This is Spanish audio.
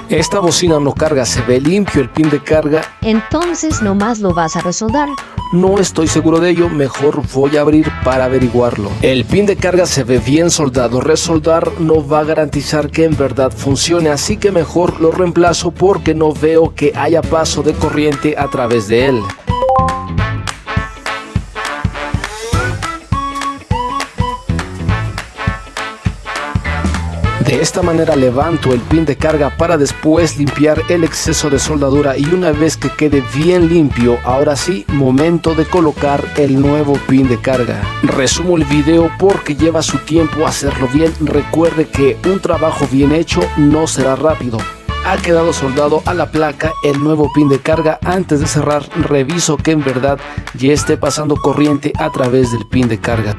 Esta bocina no carga, se ve limpio el pin de carga. Entonces nomás lo vas a resoldar. No estoy seguro de ello, mejor voy a abrir para averiguarlo. El pin de carga se ve bien soldado, resoldar no va a garantizar que en verdad funcione, así que mejor lo reemplazo porque no veo que haya paso de corriente a través de él. De esta manera levanto el pin de carga para después limpiar el exceso de soldadura, y una vez que quede bien limpio, ahora sí, momento de colocar el nuevo pin de carga. Resumo el video porque lleva su tiempo hacerlo bien. Recuerde que un trabajo bien hecho no será rápido. Ha quedado soldado a la placa el nuevo pin de carga. Antes de cerrar, reviso que en verdad ya esté pasando corriente a través del pin de carga.